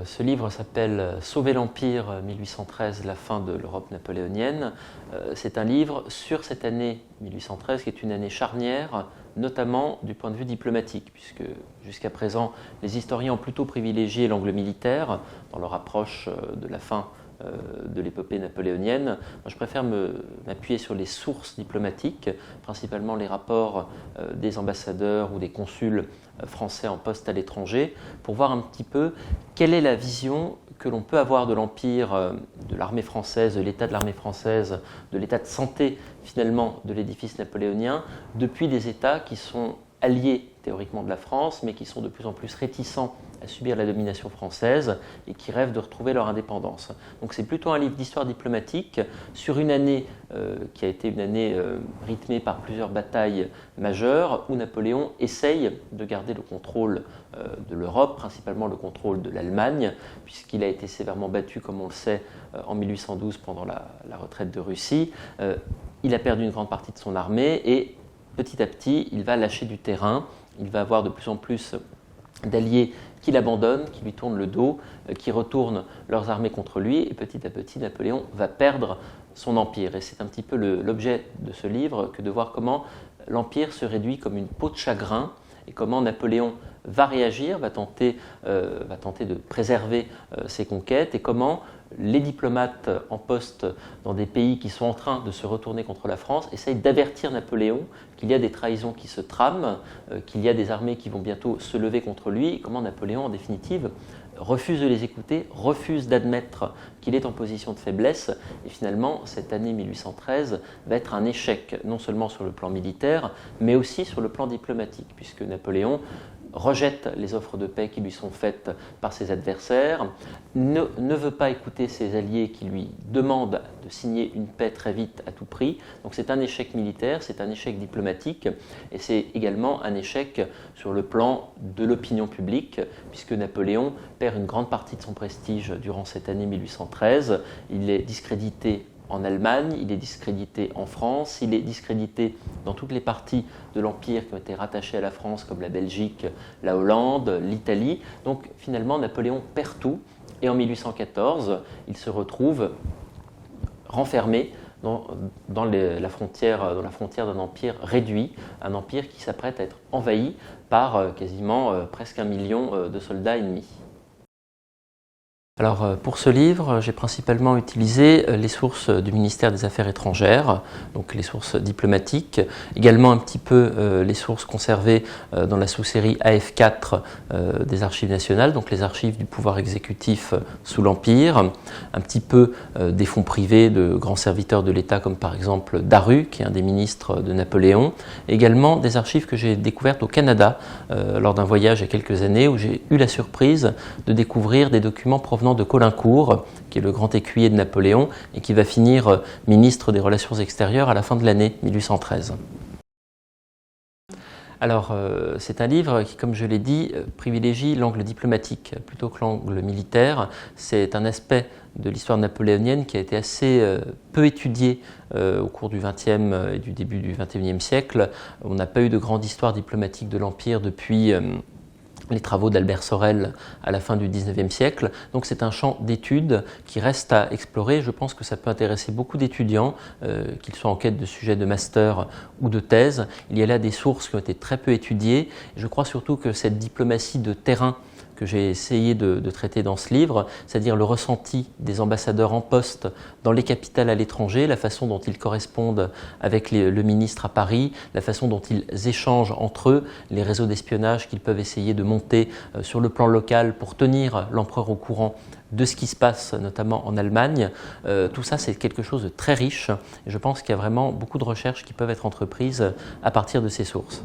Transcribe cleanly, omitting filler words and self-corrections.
Ce livre s'appelle « Sauver l'Empire 1813, la fin de l'Europe napoléonienne ». C'est un livre sur cette année 1813 qui est une année charnière, notamment du point de vue diplomatique, puisque jusqu'à présent les historiens ont plutôt privilégié l'angle militaire dans leur approche de la fin de l'épopée napoléonienne. Moi, je préfère m'appuyer sur les sources diplomatiques, principalement les rapports des ambassadeurs ou des consuls français en poste à l'étranger, pour voir un petit peu quelle est la vision que l'on peut avoir de l'Empire, de l'armée française, de l'état de l'armée française, de l'état de santé finalement de l'édifice napoléonien, depuis des États qui sont alliés théoriquement de la France, mais qui sont de plus en plus réticents à subir la domination française et qui rêvent de retrouver leur indépendance. Donc c'est plutôt un livre d'histoire diplomatique sur une année qui a été une année rythmée par plusieurs batailles majeures où Napoléon essaye de garder le contrôle de l'Europe, principalement le contrôle de l'Allemagne, puisqu'il a été sévèrement battu, comme on le sait, en 1812 pendant la retraite de Russie. Il a perdu une grande partie de son armée et petit à petit, il va lâcher du terrain, il va avoir de plus en plus d'alliés qui l'abandonnent, qui lui tournent le dos, qui retournent leurs armées contre lui, et petit à petit, Napoléon va perdre son empire. Et c'est un petit peu l'objet de ce livre que de voir comment l'empire se réduit comme une peau de chagrin, et comment Napoléon va réagir, va tenter de préserver ses conquêtes, et comment les diplomates en poste dans des pays qui sont en train de se retourner contre la France essayent d'avertir Napoléon qu'il y a des trahisons qui se trament, qu'il y a des armées qui vont bientôt se lever contre lui, et comment Napoléon, en définitive, refuse de les écouter, refuse d'admettre qu'il est en position de faiblesse, et finalement, cette année 1813 va être un échec, non seulement sur le plan militaire, mais aussi sur le plan diplomatique, puisque Napoléon rejette les offres de paix qui lui sont faites par ses adversaires, ne veut pas écouter ses alliés qui lui demandent de signer une paix très vite à tout prix. Donc c'est un échec militaire, c'est un échec diplomatique, et c'est également un échec sur le plan de l'opinion publique, puisque Napoléon perd une grande partie de son prestige durant cette année 1813. Il est discrédité en Allemagne, il est discrédité en France, il est discrédité dans toutes les parties de l'Empire qui ont été rattachées à la France, comme la Belgique, la Hollande, l'Italie. Donc finalement, Napoléon perd tout, et en 1814, il se retrouve renfermé dans la frontière d'un empire réduit, un empire qui s'apprête à être envahi par quasiment presque 1 million de soldats ennemis. Alors pour ce livre, j'ai principalement utilisé les sources du ministère des Affaires étrangères, donc les sources diplomatiques, également un petit peu les sources conservées dans la sous-série AF4 des Archives nationales, donc les archives du pouvoir exécutif sous l'Empire, un petit peu des fonds privés de grands serviteurs de l'État comme par exemple Daru, qui est un des ministres de Napoléon, également des archives que j'ai découvertes au Canada lors d'un voyage il y a quelques années où j'ai eu la surprise de découvrir des documents provenant de Caulaincourt, qui est le grand écuyer de Napoléon et qui va finir ministre des Relations extérieures à la fin de l'année 1813. Alors, c'est un livre qui, comme je l'ai dit, privilégie l'angle diplomatique plutôt que l'angle militaire. C'est un aspect de l'histoire napoléonienne qui a été assez peu étudié au cours du XXe et du début du XXIe siècle. On n'a pas eu de grande histoire diplomatique de l'Empire depuis les travaux d'Albert Sorel à la fin du XIXe siècle. Donc c'est un champ d'études qui reste à explorer. Je pense que ça peut intéresser beaucoup d'étudiants, qu'ils soient en quête de sujets de master ou de thèse. Il y a là des sources qui ont été très peu étudiées. Je crois surtout que cette diplomatie de terrain que j'ai essayé de traiter dans ce livre, c'est-à-dire le ressenti des ambassadeurs en poste dans les capitales à l'étranger, la façon dont ils correspondent avec le ministre à Paris, la façon dont ils échangent entre eux, les réseaux d'espionnage qu'ils peuvent essayer de monter sur le plan local pour tenir l'empereur au courant de ce qui se passe, notamment en Allemagne. Tout ça, c'est quelque chose de très riche et je pense qu'il y a vraiment beaucoup de recherches qui peuvent être entreprises à partir de ces sources.